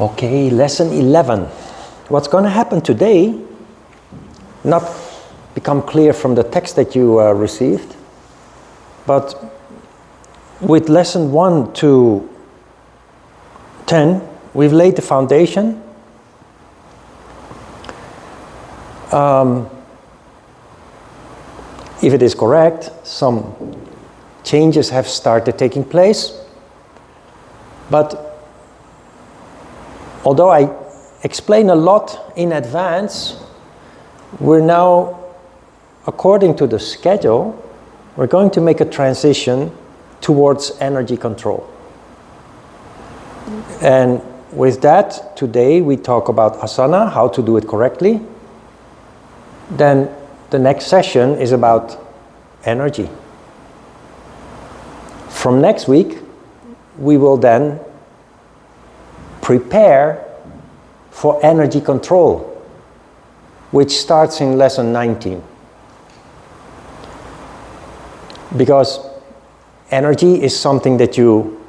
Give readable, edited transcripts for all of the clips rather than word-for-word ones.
Okay, lesson 11. What's going to happen today, not become clear from the text that you received, but with lesson 1 to 10, we've laid the foundation. If it is correct, some changes have started taking place, but although I explain a lot in advance, we're now, according to the schedule, we're going to make a transition towards energy control. And with that, today we talk about asana, how to do it correctly. Then the next session is about energy. From next week, we will then prepare for energy control, which starts in lesson 19. Because energy is something that you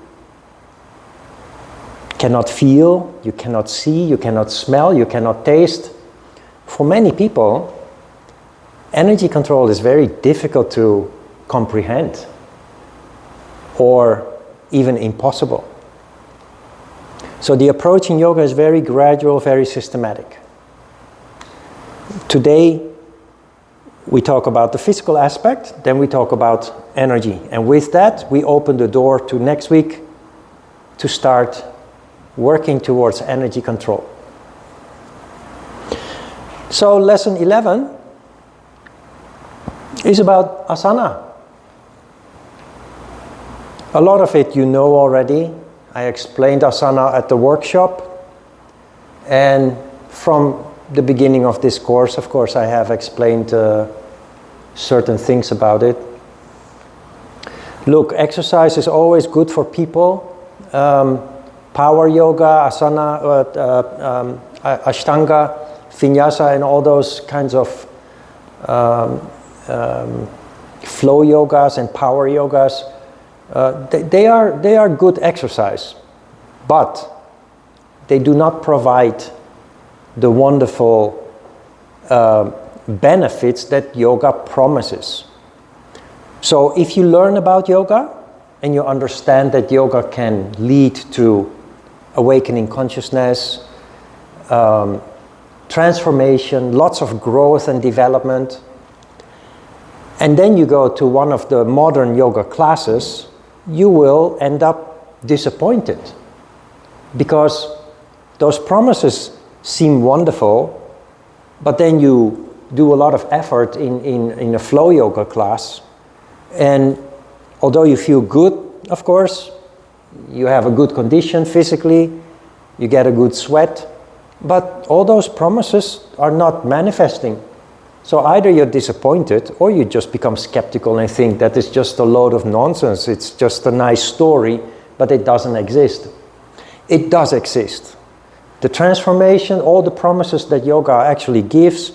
cannot feel, you cannot see, you cannot smell, you cannot taste. For many people, energy control is very difficult to comprehend, or even impossible. So the approach in yoga is very gradual, very systematic. Today, we talk about the physical aspect, then we talk about energy. And with that, we open the door to next week to start working towards energy control. So lesson 11 is about asana. A lot of it you know already. I explained asana at the workshop, and from the beginning of this course, of course, I have explained certain things about it. Look, exercise is always good for people. Power yoga, asana, ashtanga, vinyasa, and all those kinds of flow yogas and power yogas. They are good exercise, but they do not provide the wonderful benefits that yoga promises. So if you learn about yoga and you understand that yoga can lead to awakening consciousness, transformation, lots of growth and development, and then you go to one of the modern yoga classes, you will end up disappointed, because those promises seem wonderful, but then you do a lot of effort in a flow yoga class, and although you feel good, of course, you have a good condition physically, you get a good sweat, but all those promises are not manifesting. So either you're disappointed, or you just become skeptical and think that it's just a load of nonsense, it's just a nice story, but it doesn't exist. It does exist. The transformation, all the promises that yoga actually gives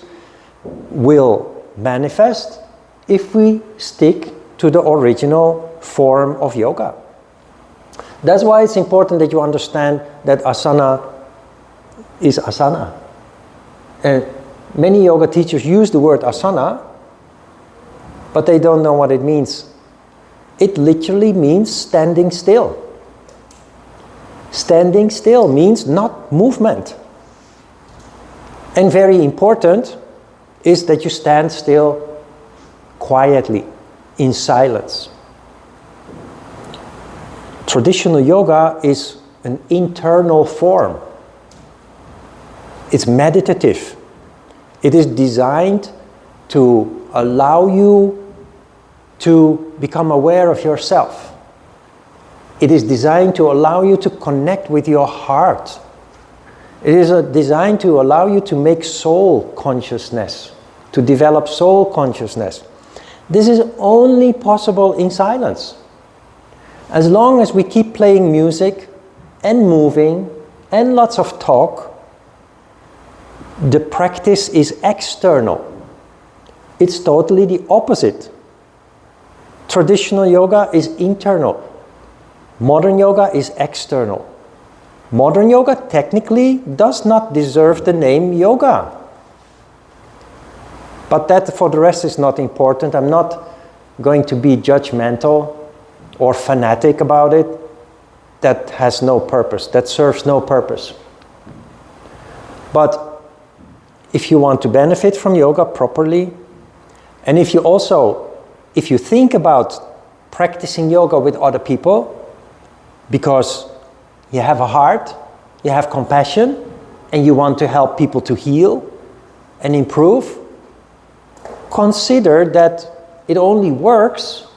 will manifest if we stick to the original form of yoga. That's why it's important that you understand that asana is asana. And many yoga teachers use the word asana, but they don't know what it means. It literally means standing still. Standing still means not movement. And very important is that you stand still quietly, in silence. Traditional yoga is an internal form. It's meditative. It is designed to allow you to become aware of yourself. It is designed to allow you to connect with your heart. It is designed to allow you to make soul consciousness, to develop soul consciousness. This is only possible in silence. As long as we keep playing music and moving and lots of talk, the practice is external. It's totally the opposite. Traditional yoga is internal. Modern yoga is external. Modern yoga technically does not deserve the name yoga. But that for the rest is not important. I'm not going to be judgmental or fanatic about it. That has no purpose. That serves no purpose. But if you want to benefit from yoga properly, and if you think about practicing yoga with other people, because you have a heart, you have compassion, and you want to help people to heal and improve, consider that it only works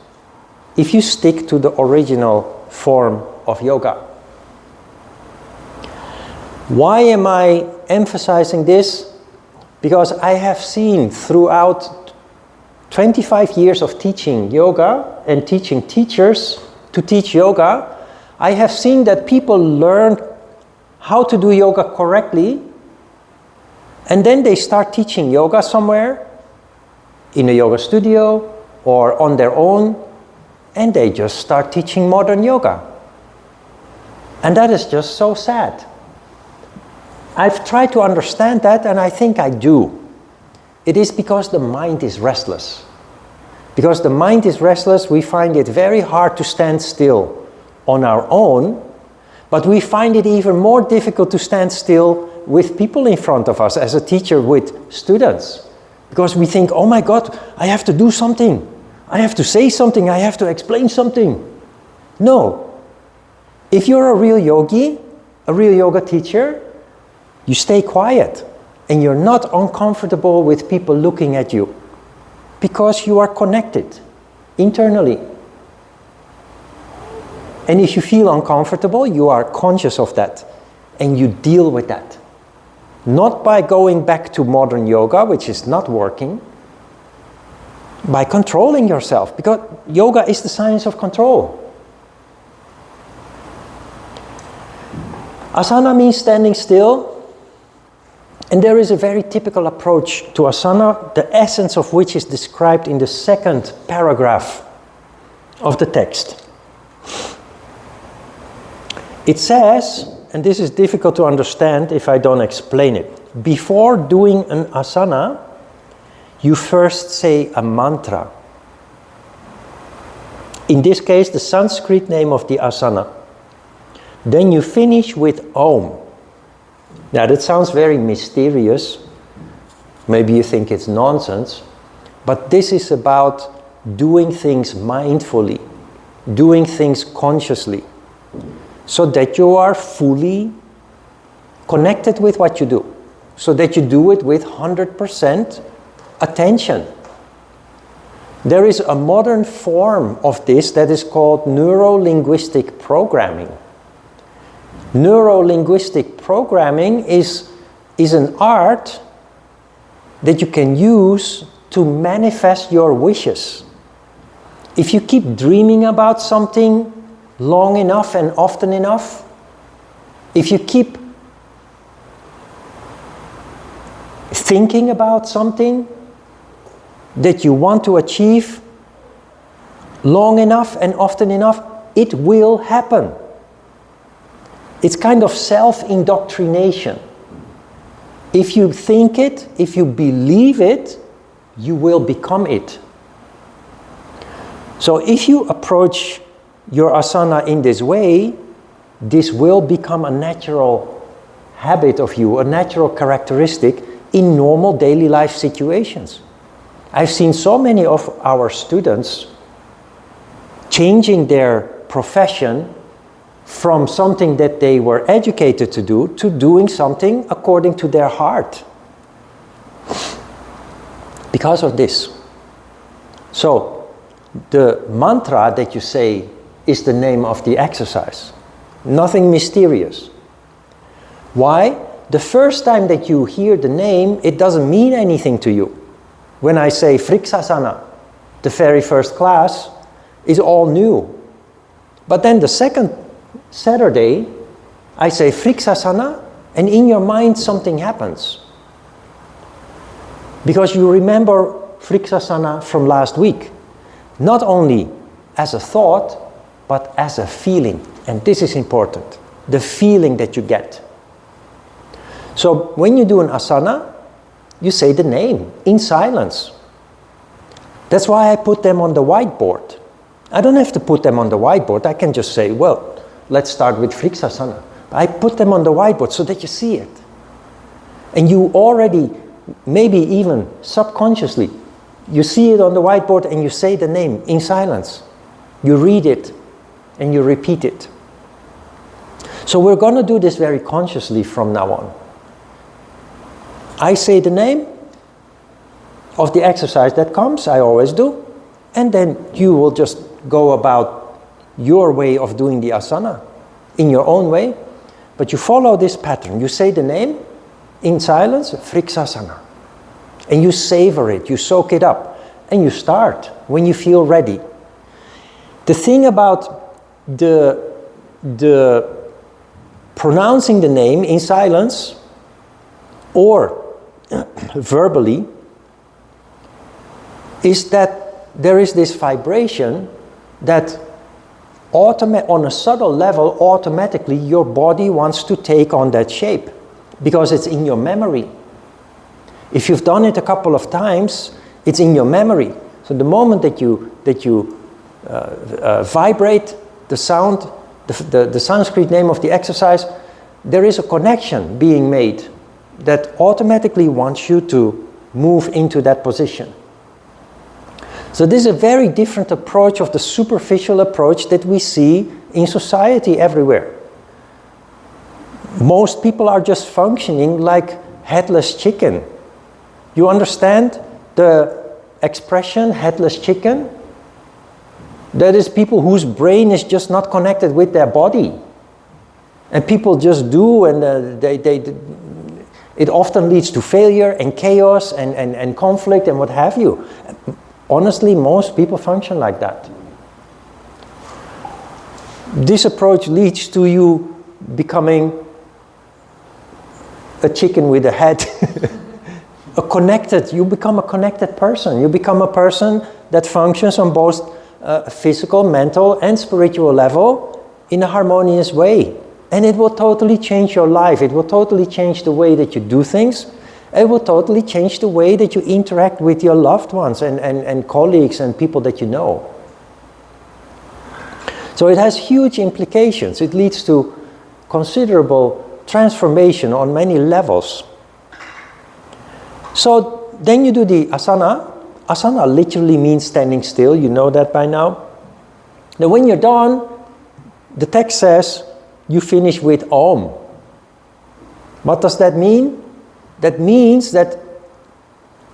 if you stick to the original form of yoga. Why am I emphasizing this? Because I have seen throughout 25 years of teaching yoga and teaching teachers to teach yoga, I have seen that people learn how to do yoga correctly, and then they start teaching yoga somewhere, in a yoga studio or on their own, and they just start teaching modern yoga. And that is just so sad. I've tried to understand that, and I think I do. It is because the mind is restless. Because the mind is restless, we find it very hard to stand still on our own, but we find it even more difficult to stand still with people in front of us as a teacher with students. Because we think, oh my God, I have to do something. I have to say something. I have to explain something. No. If you're a real yogi, a real yoga teacher, you stay quiet and you're not uncomfortable with people looking at you because you are connected internally. And if you feel uncomfortable, you are conscious of that and you deal with that. Not by going back to modern yoga, which is not working, by controlling yourself, because yoga is the science of control. Asana means standing still, and there is a very typical approach to asana, the essence of which is described in the second paragraph of the text. It says, and this is difficult to understand if I don't explain it, before doing an asana, you first say a mantra. In this case, the Sanskrit name of the asana. Then you finish with Om. Now that sounds very mysterious. Maybe you think it's nonsense. But this is about doing things mindfully, doing things consciously, so that you are fully connected with what you do, so that you do it with 100% attention. There is a modern form of this that is called neuro-linguistic programming. Neuro-linguistic programming is an art that you can use to manifest your wishes. If you keep dreaming about something long enough and often enough, if you keep thinking about something that you want to achieve long enough and often enough, it will happen. It's kind of self-indoctrination. If you think it, if you believe it, you will become it. So if you approach your asana in this way, this will become a natural habit of you, a natural characteristic in normal daily life situations. I've seen so many of our students changing their profession from something that they were educated to do to doing something according to their heart. Because of this. So, the mantra that you say is the name of the exercise. Nothing mysterious. Why? The first time that you hear the name, it doesn't mean anything to you. When I say Friksasana, the very first class, is all new. But then the second Saturday, I say Friksasana, and in your mind something happens. Because you remember Friksasana from last week. Not only as a thought, but as a feeling. And this is important. the feeling that you get. So when you do an asana, you say the name in silence. That's why I put them on the whiteboard. I don't have to put them on the whiteboard. I can just say, well, let's start with Vriksasana. I put them on the whiteboard so that you see it. And you already, maybe even subconsciously, you see it on the whiteboard and you say the name in silence. You read it and you repeat it. So we're going to do this very consciously from now on. I say the name of the exercise that comes, I always do, and then you will just go about your way of doing the asana in your own way, but you follow this pattern. You say the name in silence, Vriksasana, and you savor it, you soak it up, and you start when you feel ready. The thing about the pronouncing the name in silence or verbally is that there is this vibration that on a subtle level automatically your body wants to take on that shape because it's in your memory. If you've done it a couple of times, it's in your memory. So the moment that you vibrate the sound, the Sanskrit name of the exercise, there is a connection being made that automatically wants you to move into that position. So this is a very different approach of the superficial approach that we see in society everywhere. Most people are just functioning like headless chicken. You understand the expression headless chicken? That is people whose brain is just not connected with their body. And people just do, and it often leads to failure and chaos and conflict and what have you. Honestly, most people function like that. This approach leads to you becoming a chicken with a head. You become a connected person. You become a person that functions on both physical, mental, and spiritual level in a harmonious way. And it will totally change your life. It will totally change the way that you do things. It will totally change the way that you interact with your loved ones and colleagues and people that you know. So it has huge implications. It leads to considerable transformation on many levels. So then you do the asana. Asana literally means standing still. You know that by now. Now when you're done, the text says you finish with Om. What does that mean? That means that,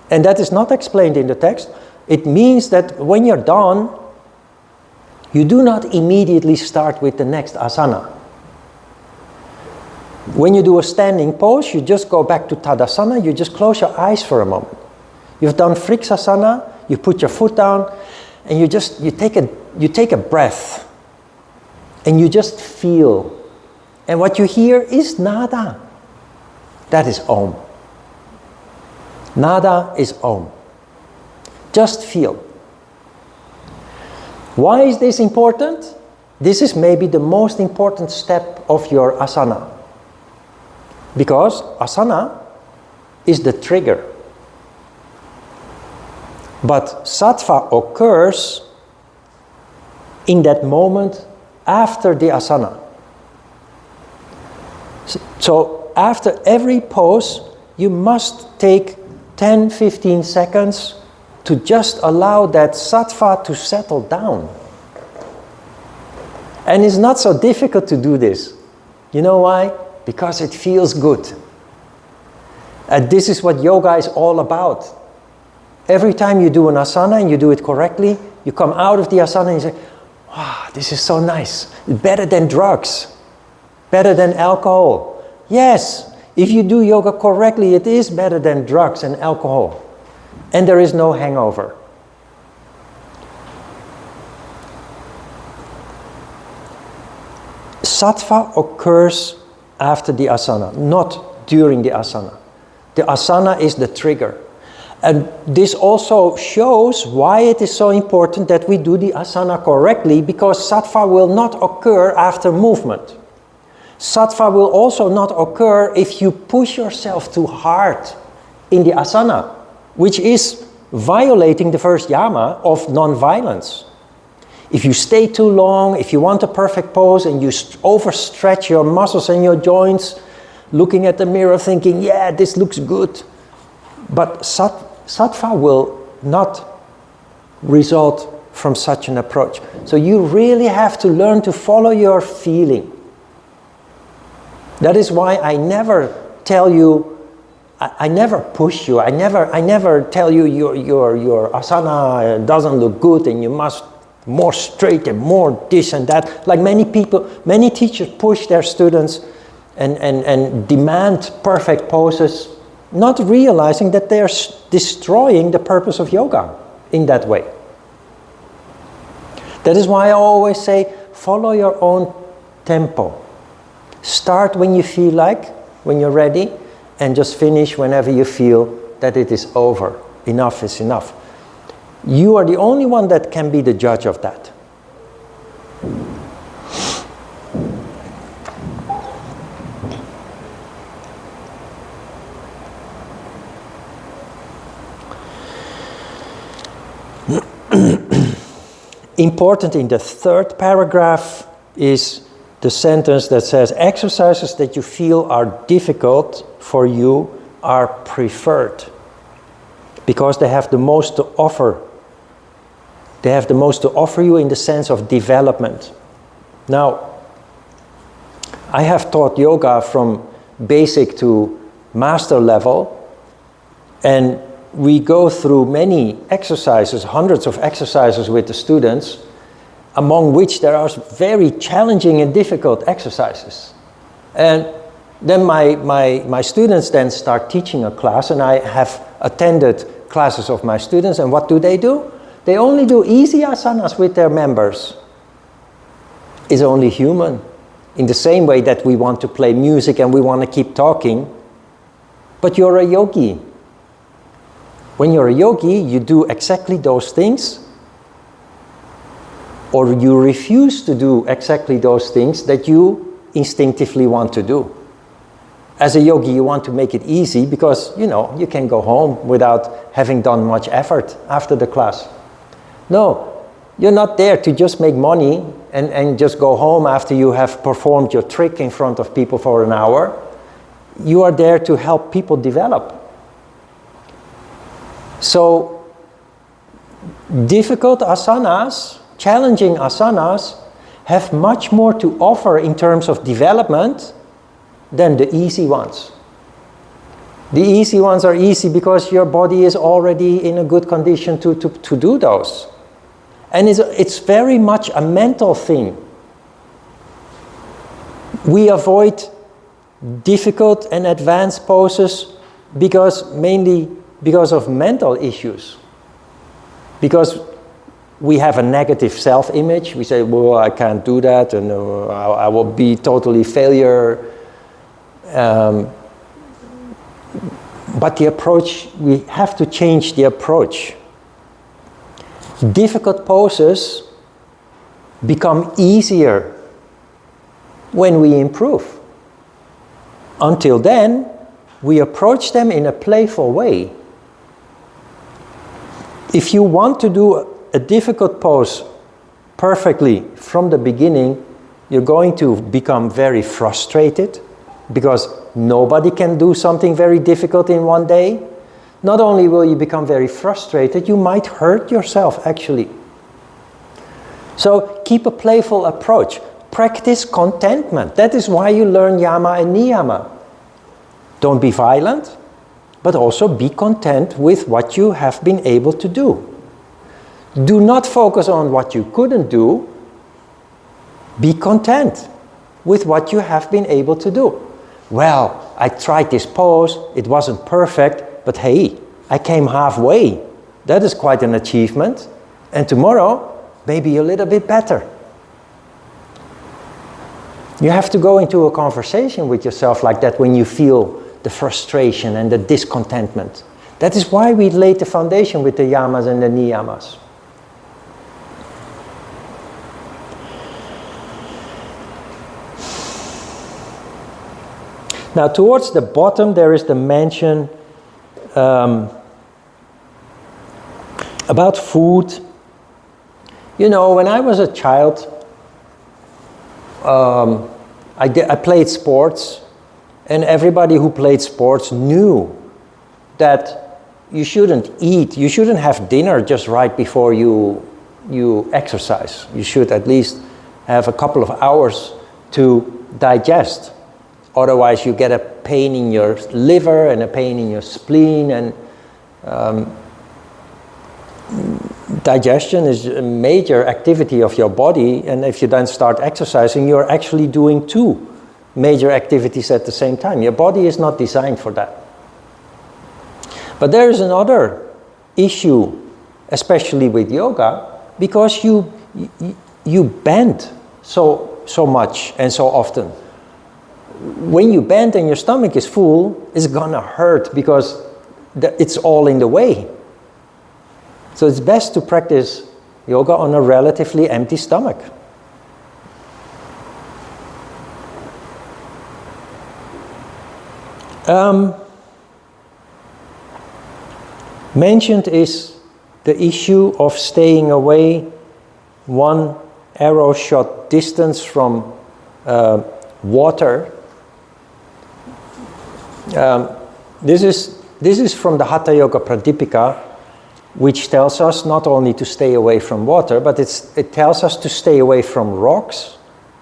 and that is not explained in the text, it means that when you're done, you do not immediately start with the next asana. When you do a standing pose, you just go back to Tadasana, you just close your eyes for a moment. You've done Vriksasana, you put your foot down, and you take a breath, and you just feel. And what you hear is nada. That is Om. Nada is Om. Just feel. Why is this important? This is maybe the most important step of your asana. Because asana is the trigger. But sattva occurs in that moment after the asana. So after every pose, you must take 10-15 seconds to just allow that sattva to settle down. And it's not so difficult to do this. You know why? Because it feels good. And this is what yoga is all about. Every time you do an asana and you do it correctly, you come out of the asana and you say, wow, this is so nice. Better than drugs. Better than alcohol. Yes, if you do yoga correctly, it is better than drugs and alcohol. And there is no hangover. Sattva occurs after the asana, not during the asana. The asana is the trigger. And this also shows why it is so important that we do the asana correctly, because sattva will not occur after movement. Sattva will also not occur if you push yourself too hard in the asana, which is violating the first yama of non-violence. If you stay too long, if you want a perfect pose and you overstretch your muscles and your joints, looking at the mirror thinking, yeah, this looks good, but sattva will not result from such an approach. So you really have to learn to follow your feeling. That is why I never tell you, I never push you, I never tell you your asana doesn't look good and you must more straight and more this and that. Like many people, many teachers push their students and demand perfect poses, not realizing that they are destroying the purpose of yoga in that way. That is why I always say, follow your own tempo. Start when you feel like, when you're ready, and just finish whenever you feel that it is over. Enough is enough. You are the only one that can be the judge of that. Important in the third paragraph is the sentence that says, exercises that you feel are difficult for you are preferred because they have the most to offer. They have the most to offer you in the sense of development. Now, I have taught yoga from basic to master level, and we go through many exercises, hundreds of exercises with the students, among which there are very challenging and difficult exercises. And then my students then start teaching a class, and I have attended classes of my students, and what do? They only do easy asanas with their members. It's only human. In the same way that we want to play music and we want to keep talking, but you're a yogi. When you're a yogi, you do exactly those things, or you refuse to do exactly those things that you instinctively want to do. As a yogi, you want to make it easy because, you can go home without having done much effort after the class. No, you're not there to just make money and just go home after you have performed your trick in front of people for an hour. You are there to help people develop. So, difficult asanas, challenging asanas, have much more to offer in terms of development than the easy ones. The easy ones are easy because your body is already in a good condition to do those. And it's very much a mental thing. We avoid difficult and advanced poses mainly because of mental issues. Because we have a negative self-image. We say, well, I can't do that, and I will be totally failure. But the approach, we have to change the approach. Difficult poses become easier when we improve. Until then, we approach them in a playful way. If you want to do a difficult pose perfectly from the beginning, you're going to become very frustrated because nobody can do something very difficult in one day. Not only will you become very frustrated, you might hurt yourself actually. So keep a playful approach. Practice contentment. That is why you learn yama and niyama. Don't be violent, but also be content with what you have been able to do. Do not focus on what you couldn't do. Be content with what you have been able to do. Well, I tried this pose, it wasn't perfect, but hey, I came halfway. That is quite an achievement. And tomorrow, maybe a little bit better. You have to go into a conversation with yourself like that when you feel the frustration and the discontentment. That is why we laid the foundation with the yamas and the niyamas. Now, towards the bottom, there is the mention about food. You know, when I was a child, I played sports, and everybody who played sports knew that you shouldn't eat, you shouldn't have dinner just right before you exercise. You should at least have a couple of hours to digest. Otherwise, you get a pain in your liver and a pain in your spleen, and digestion is a major activity of your body, and if you then start exercising, you're actually doing two major activities at the same time. Your body is not designed for that. But there is another issue, especially with yoga, because you bend so much and so often. When you bend and your stomach is full, it's gonna hurt because it's all in the way. So it's best to practice yoga on a relatively empty stomach. Mentioned is the issue of staying away 1 arrow shot distance from water. This is from the Hatha Yoga Pradipika, which tells us not only to stay away from water, but it tells us to stay away from rocks,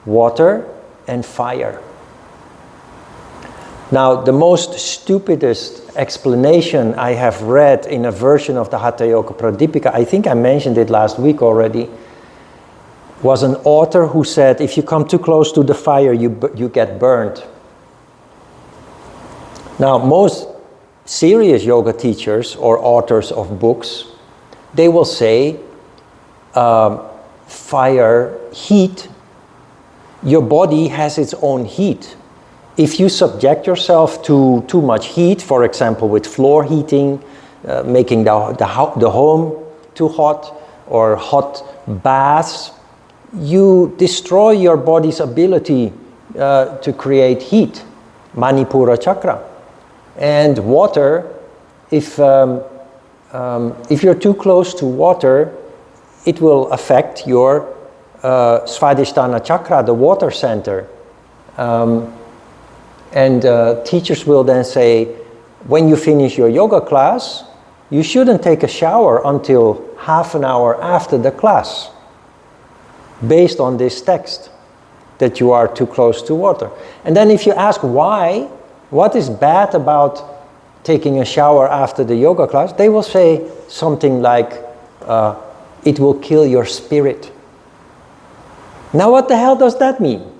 water, and fire. Now, the most stupidest explanation I have read in a version of the Hatha Yoga Pradipika, I think I mentioned it last week already, was an author who said, if you come too close to the fire, you get burned. Now, most serious yoga teachers or authors of books, they will say, fire, heat, your body has its own heat. If you subject yourself to too much heat, for example with floor heating, making the home too hot, or hot baths, you destroy your body's ability to create heat, Manipura chakra. And water, if you're too close to water, it will affect your Svadhisthana chakra, the water center. And teachers will then say, when you finish your yoga class, you shouldn't take a shower until half an hour after the class, based on this text, that you are too close to water. And then if you ask why, what is bad about taking a shower after the yoga class, they will say something like, it will kill your spirit. Now what the hell does that mean?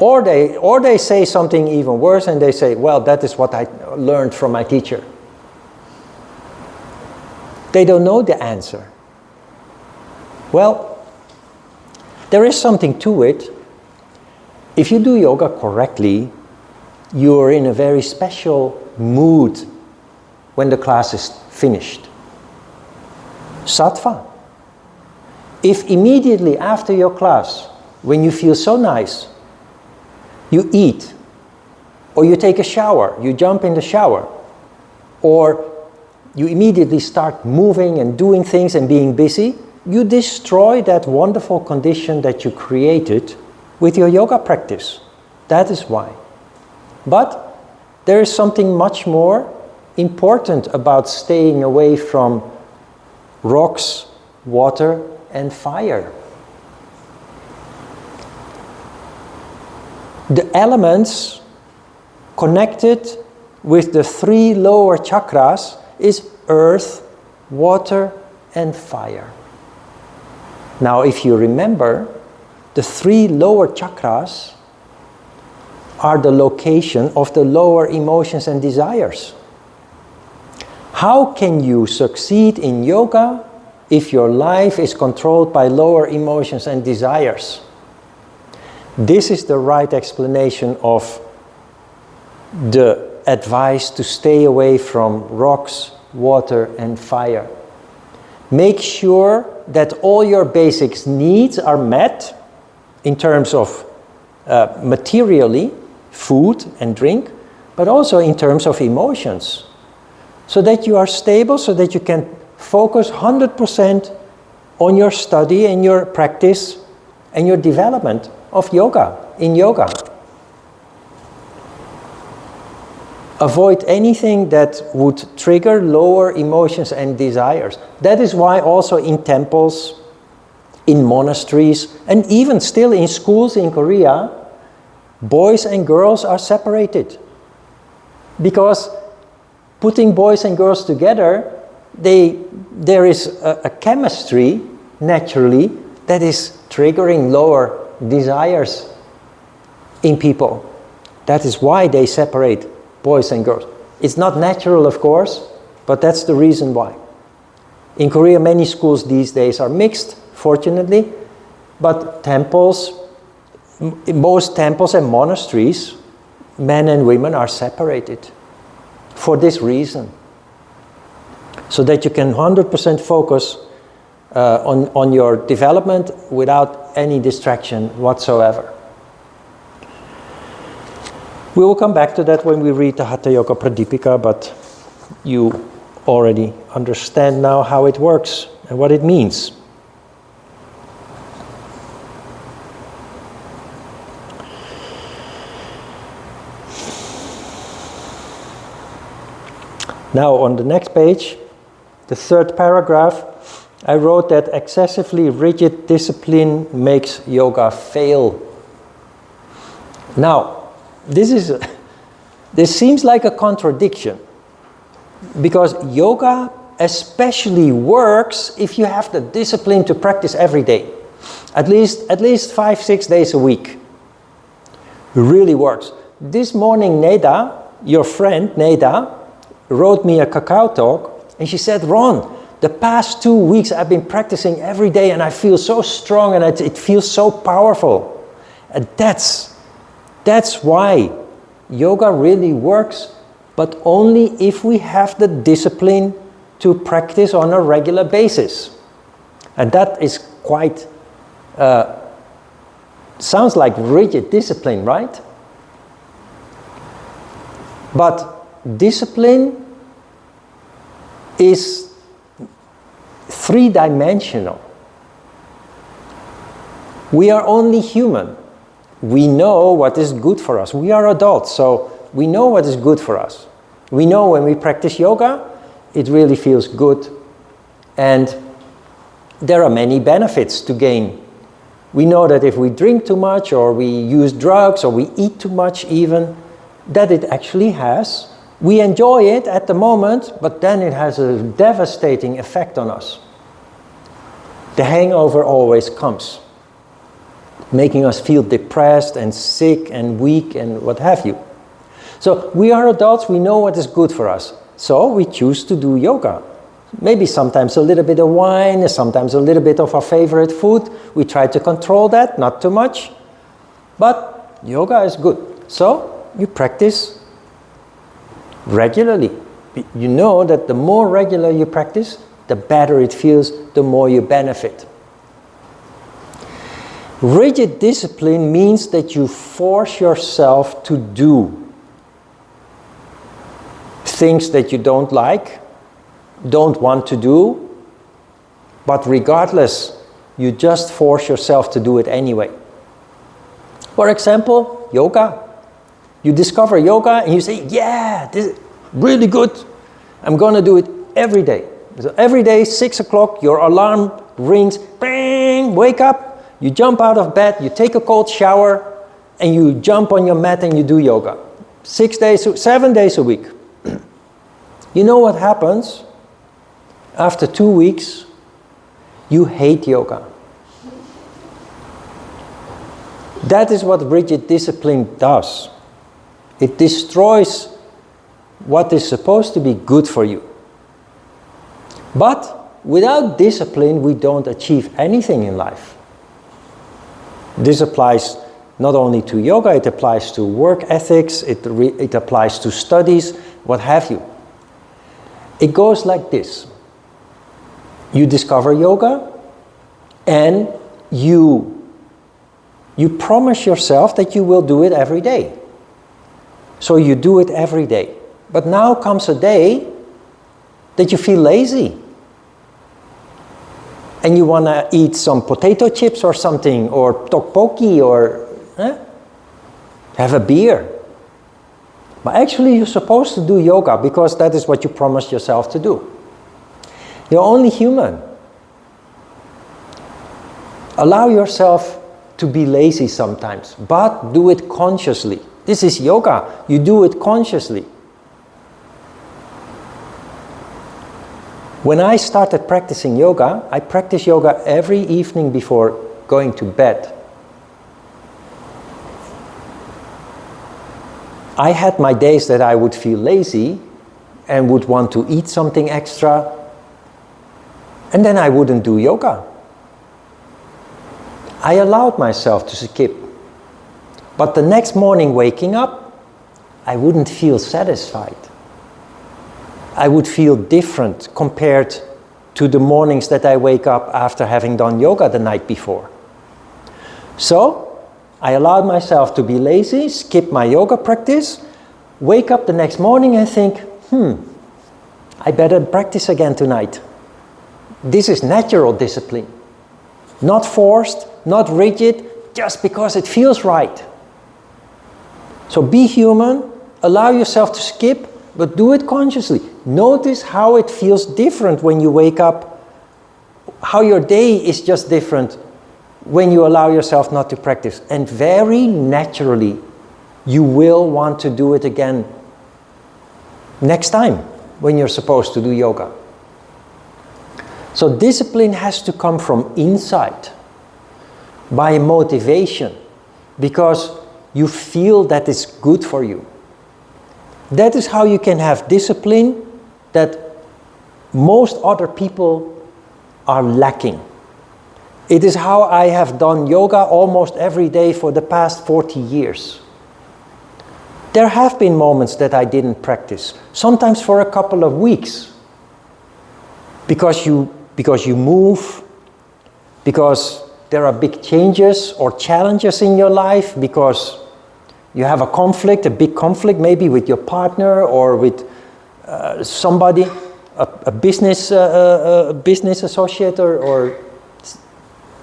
Or they say something even worse, and they say, well, that is what I learned from my teacher. They don't know the answer. Well, there is something to it. If you do yoga correctly, you're in a very special mood when the class is finished. Sattva. If immediately after your class, when you feel so nice, you eat, or you take a shower, you jump in the shower, or you immediately start moving and doing things and being busy, you destroy that wonderful condition that you created with your yoga practice. That is why. But there is something much more important about staying away from rocks, water, and fire. The elements connected with the 3 lower chakras is earth, water, and fire. Now, if you remember, the 3 lower chakras are the location of the lower emotions and desires. How can you succeed in yoga if your life is controlled by lower emotions and desires? This is the right explanation of the advice to stay away from rocks, water, and fire. Make sure that all your basic needs are met in terms of materially, food and drink, but also in terms of emotions. So that you are stable, so that you can focus 100% on your study and your practice and your development of yoga, in yoga. Avoid anything that would trigger lower emotions and desires. That is why also in temples, in monasteries, and even still in schools in Korea, boys and girls are separated. Because putting boys and girls together, there is a chemistry, naturally, that is triggering lower desires in people. That is why they separate boys and girls. It's not natural, of course, but that's the reason why. In Korea, many schools these days are mixed, fortunately, but temples, most temples and monasteries, men and women are separated for this reason. So that you can 100% focus on your development without any distraction whatsoever. We will come back to that when we read the Hatha Yoga Pradipika, but you already understand now how it works and what it means. Now on the next page, the third paragraph, I wrote that excessively rigid discipline makes yoga fail. Now, this seems like a contradiction, because yoga especially works if you have the discipline to practice every day, at least 5-6 days a week. It really works. This morning, Neda, your friend Neda, wrote me a Kakao talk, and she said, Ron, the past 2 weeks I've been practicing every day and I feel so strong and it feels so powerful. And that's why yoga really works, but only if we have the discipline to practice on a regular basis. And that is quite, sounds like rigid discipline, right? But discipline is three-dimensional. We are only human. We know what is good for us. We are adults, so we know what is good for us. We know when we practice yoga, it really feels good. And there are many benefits to gain. We know that if we drink too much, or we use drugs, or we eat too much even, that it actually has. We enjoy it at the moment, but then it has a devastating effect on us. The hangover always comes, making us feel depressed and sick and weak and what have you. So we are adults, we know what is good for us. So we choose to do yoga. Maybe sometimes a little bit of wine, sometimes a little bit of our favorite food. We try to control that, not too much. But yoga is good. So you practice regularly. You know that the more regular you practice, the better it feels, the more you benefit. Rigid discipline means that you force yourself to do things that you don't like, don't want to do, but regardless, you just force yourself to do it anyway. For example, yoga. You discover yoga and you say, yeah, this is really good. I'm going to do it every day. So every day, 6 o'clock, your alarm rings, bang, wake up, you jump out of bed, you take a cold shower, and you jump on your mat and you do yoga. 7 days a week. You know what happens? After 2 weeks, you hate yoga. That is what rigid discipline does. It destroys what is supposed to be good for you. But without discipline, we don't achieve anything in life. This applies not only to yoga, it applies to work ethics, it applies to studies, what have you. It goes like this. You discover yoga and you promise yourself that you will do it every day. So you do it every day. But now comes a day that you feel lazy. And you want to eat some potato chips or something, or tteokbokki, or have a beer. But actually you're supposed to do yoga because that is what you promised yourself to do. You're only human. Allow yourself to be lazy sometimes, but do it consciously. This is yoga. You do it consciously. When I started practicing yoga, I practice yoga every evening before going to bed. I had my days that I would feel lazy and would want to eat something extra, and then I wouldn't do yoga. I allowed myself to skip. But the next morning waking up, I wouldn't feel satisfied. I would feel different compared to the mornings that I wake up after having done yoga the night before. So, I allowed myself to be lazy, skip my yoga practice, wake up the next morning and think, I better practice again tonight. This is natural discipline. Not forced, not rigid, just because it feels right. So be human, allow yourself to skip, but do it consciously. Notice how it feels different when you wake up, how your day is just different when you allow yourself not to practice. And very naturally, you will want to do it again next time when you're supposed to do yoga. So discipline has to come from inside, by motivation, because you feel that it's good for you. That is how you can have discipline that most other people are lacking. It is how I have done yoga almost every day for the past 40 years. There have been moments that I didn't practice, sometimes for a couple of weeks, because you move, because there are big changes or challenges in your life, because you have a conflict, a big conflict, maybe with your partner or with somebody, a business associate, or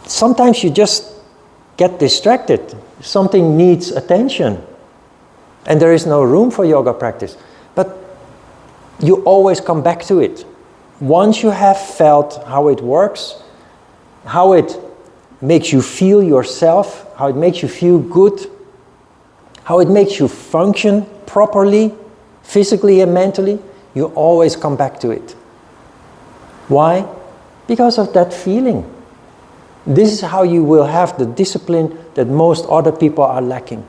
sometimes you just get distracted. Something needs attention, and there is no room for yoga practice. But you always come back to it. Once you have felt how it works, how it makes you feel yourself, how it makes you feel good, how it makes you function properly, physically and mentally, you always come back to it. Why? Because of that feeling. This is how you will have the discipline that most other people are lacking.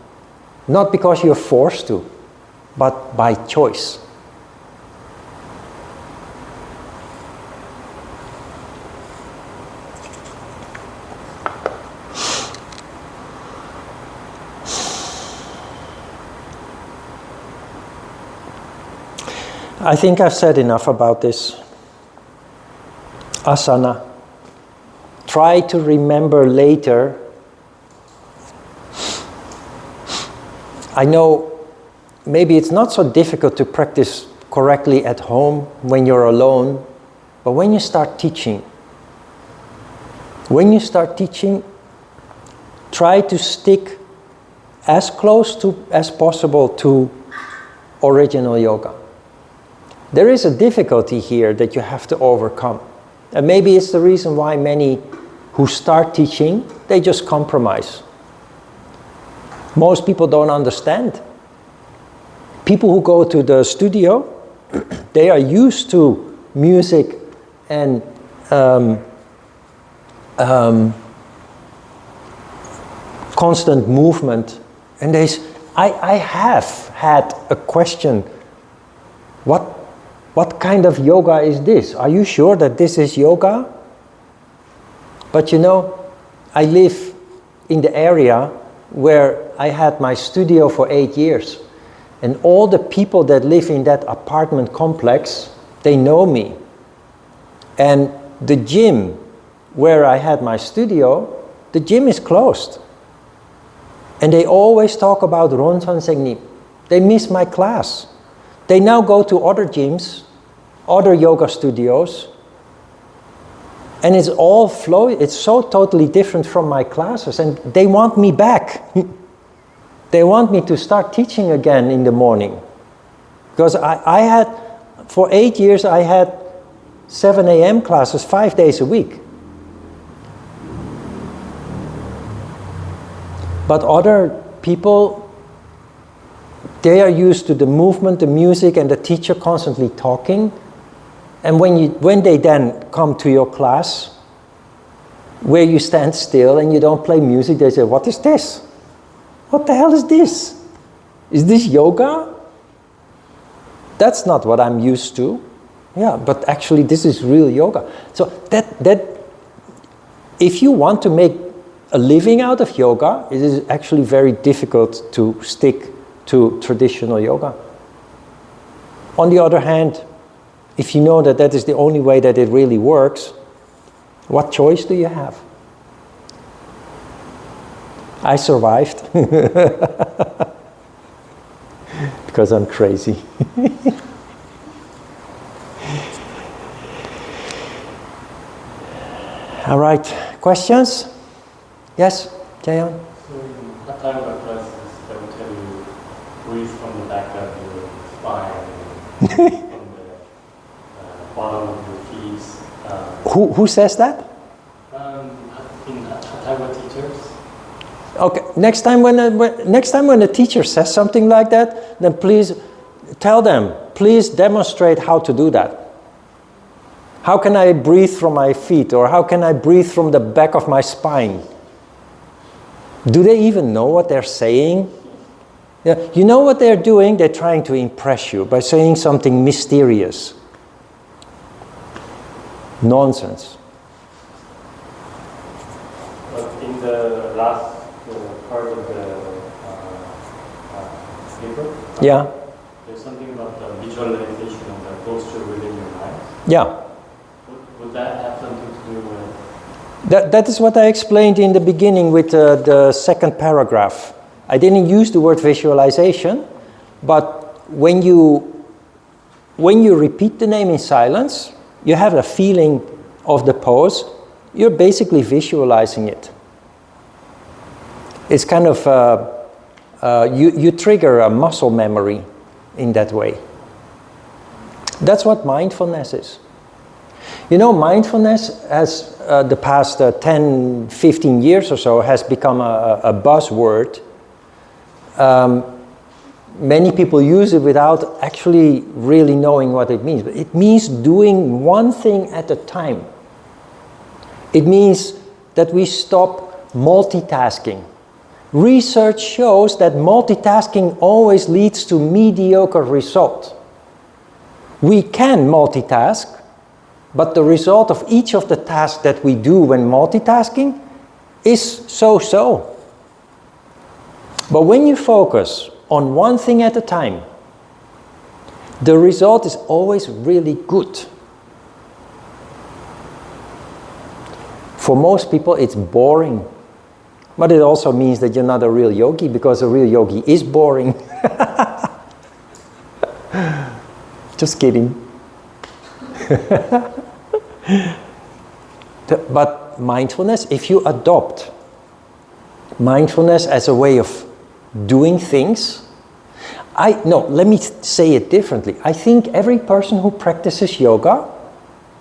Not because you're forced to, but by choice. I think I've said enough about this. Asana. Try to remember later. I know maybe it's not so difficult to practice correctly at home when you're alone, but when you start teaching, try to stick as close to as possible to original yoga. There is a difficulty here that you have to overcome. And maybe it's the reason why many who start teaching, they just compromise. Most people don't understand. People who go to the studio, they are used to music and constant movement. And I have had a question, what kind of yoga is this? Are you sure that this is yoga? But you know, I live in the area where I had my studio for 8 years. And all the people that live in that apartment complex, they know me. And the gym where I had my studio, the gym is closed. And they always talk about Ronsan Segni. They miss my class. They now go to other gyms, other yoga studios, and it's all flow. It's so totally different from my classes, and they want me back. They want me to start teaching again in the morning. Because I had, for 8 years, I had 7 a.m. classes 5 days a week. But other people, they are used to the movement, the music, and the teacher constantly talking. And when they then come to your class, where you stand still and you don't play music, they say, "What is this? What the hell is this? Is this yoga? That's not what I'm used to." Yeah, but actually this is real yoga. So that if you want to make a living out of yoga, it is actually very difficult to stick to traditional yoga. On the other hand, if you know that that is the only way that it really works, what choice do you have? I survived because I'm crazy. All right, questions? Yes, Jayon? So in Hatha classes, they will tell you breathe from the back of your spine, from the bottom of your feet. Who says that? In Hatha teachers. Okay, next time when a teacher says something like that, then please tell them, please demonstrate how to do that. How can I breathe from my feet, or how can I breathe from the back of my spine? Do they even know what they're saying? Yeah, you know what they're doing? They're trying to impress you by saying something mysterious. Nonsense. But in the last part of the paper, Yeah. there's something about the visualization of the posture within your mind. Yeah. Would that have something to do with? That is what I explained in the beginning with the second paragraph. I didn't use the word visualization, but when you repeat the name in silence, you have a feeling of the pose. You're basically visualizing it. It's kind of, you trigger a muscle memory in that way. That's what mindfulness is. You know, mindfulness has, the past 10, 15 years or so, has become a buzzword. Many people use it without actually really knowing what it means. But it means doing one thing at a time. It means that we stop multitasking. Research shows that multitasking always leads to mediocre results. We can multitask, but the result of each of the tasks that we do when multitasking is so-so. But when you focus on one thing at a time, the result is always really good. For most people, it's boring. But it also means that you're not a real yogi, because a real yogi is boring. Just kidding. But mindfulness, if you adopt mindfulness as a way of doing things, let me say it differently. I think every person who practices yoga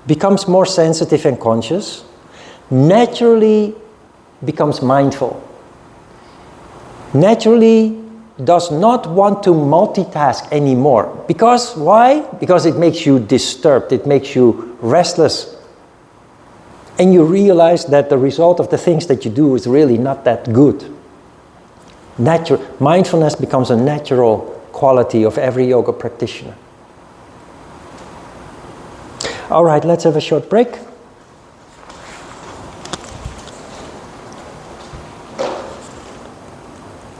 becomes more sensitive and conscious, naturally becomes mindful, naturally does not want to multitask anymore. Because why? Because it makes you disturbed, it makes you restless. And you realize that the result of the things that you do is really not that good. Mindfulness becomes a natural quality of every yoga practitioner. All right, let's have a short break.